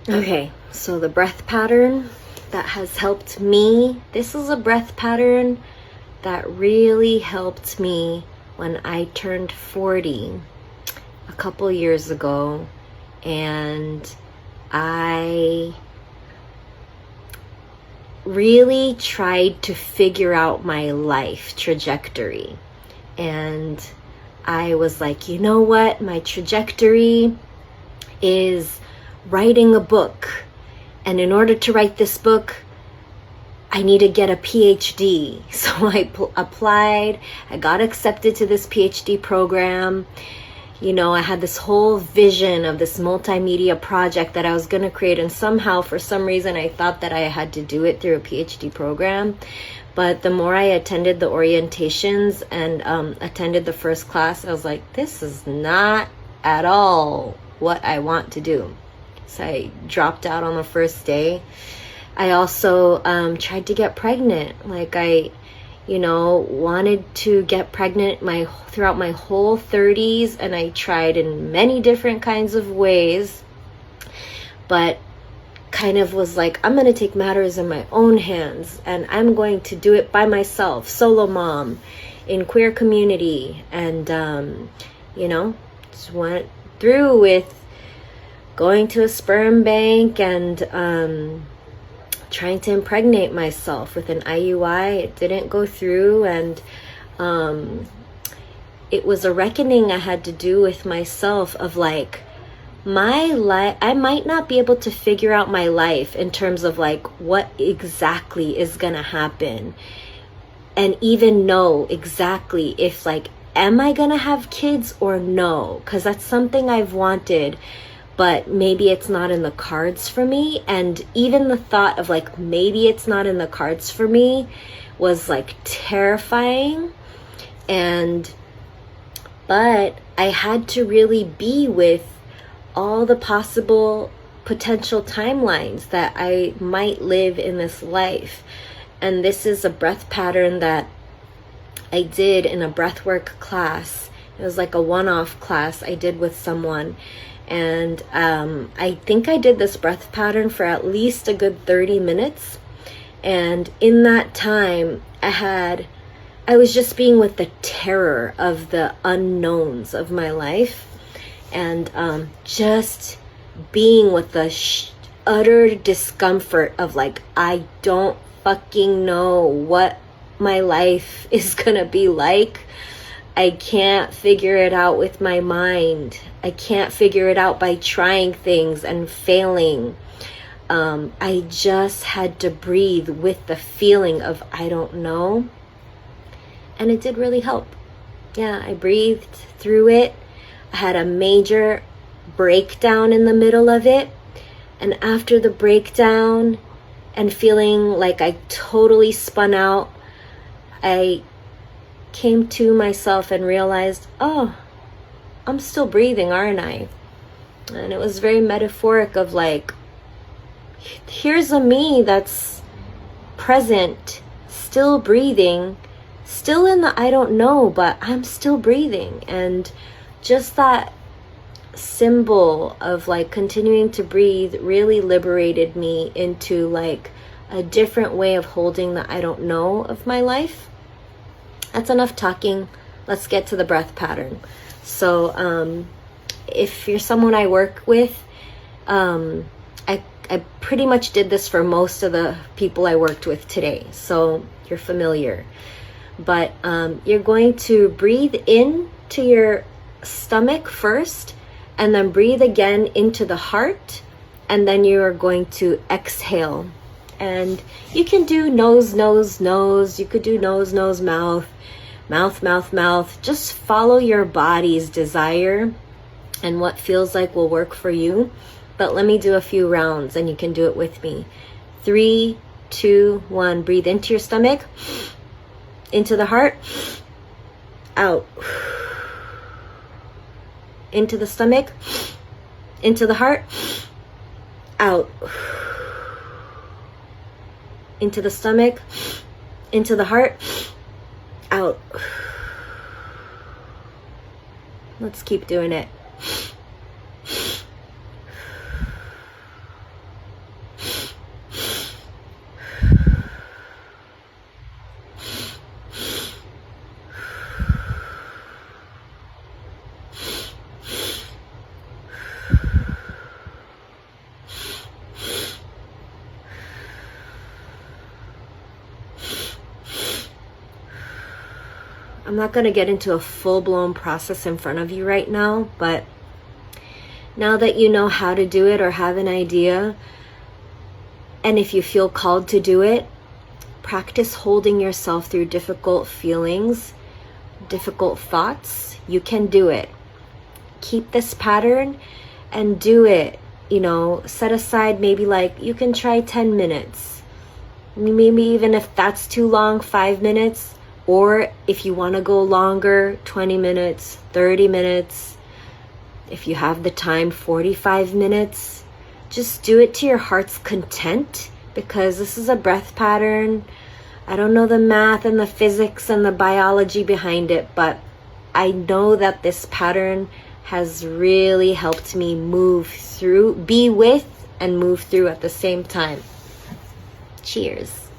Okay, so the breath pattern that has helped me, this is a breath pattern that really helped me when I turned 40 a couple years ago, and I really tried to figure out my life trajectory. And I was like, you know what? My trajectory is writing a book. And in order to write this book, I need to get a PhD. So I applied, I got accepted to this PhD program. You know, I had this whole vision of this multimedia project that I was going to create. And somehow, for some reason, I thought that I had to do it through a PhD program. But the more I attended the orientations and attended the first class, I was like, this is not at all what I want to do. So I dropped out on the first day. I also tried to get pregnant. Like I wanted to get pregnant throughout my whole 30s, and I tried in many different kinds of ways, but kind of was like, I'm going to take matters in my own hands, and I'm going to do it by myself, solo mom, in queer community, and, just went through with going to a sperm bank and trying to impregnate myself with an IUI. It didn't go through, and it was a reckoning I had to do with myself of like, my life, I might not be able to figure out my life in terms of like what exactly is gonna happen, and even know exactly if like, am I gonna have kids or no? Because that's something I've wanted, but maybe it's not in the cards for me. And even the thought of like, maybe it's not in the cards for me was like terrifying. But I had to really be with all the possible potential timelines that I might live in this life. And this is a breath pattern that I did in a breathwork class. It was like a one-off class I did with someone. And I think I did this breath pattern for at least a good 30 minutes. And in that time, I was just being with the terror of the unknowns of my life. And just being with the utter discomfort of like, I don't fucking know what my life is gonna be like. I can't figure it out with my mind. I can't figure it out by trying things and failing. I just had to breathe with the feeling of I don't know. And it did really help. Yeah, I breathed through it. I had a major breakdown in the middle of it. And after the breakdown and feeling like I totally spun out, I came to myself and realized, oh, I'm still breathing, aren't I? And it was very metaphoric of like, here's a me that's present, still breathing, still in the I don't know, but I'm still breathing. And just that symbol of like continuing to breathe really liberated me into like a different way of holding the I don't know of my life. That's enough talking. Let's get to the breath pattern. So if you're someone I work with, I pretty much did this for most of the people I worked with today, so you're familiar. But you're going to breathe in to your stomach first, and then breathe again into the heart, and then you are going to exhale. And you can do nose, nose, nose. You could do nose, nose, mouth, mouth, mouth, mouth. Just follow your body's desire, and what feels like will work for you. But let me do a few rounds and you can do it with me. 3, 2, 1. Breathe into your stomach, into the heart, out. Into the stomach, into the heart, out. Into the stomach, into the heart, out. Let's keep doing it. I'm not going to get into a full-blown process in front of you right now, but now that you know how to do it or have an idea, and if you feel called to do it, practice holding yourself through difficult feelings, difficult thoughts. You can do it. Keep this pattern and do it. You know, set aside maybe like you can try 10 minutes. Maybe even if that's too long, 5 minutes. Or if you want to go longer, 20 minutes, 30 minutes. If you have the time, 45 minutes. Just do it to your heart's content, because this is a breath pattern. I don't know the math and the physics and the biology behind it, but I know that this pattern has really helped me move through, be with, and move through at the same time. Cheers.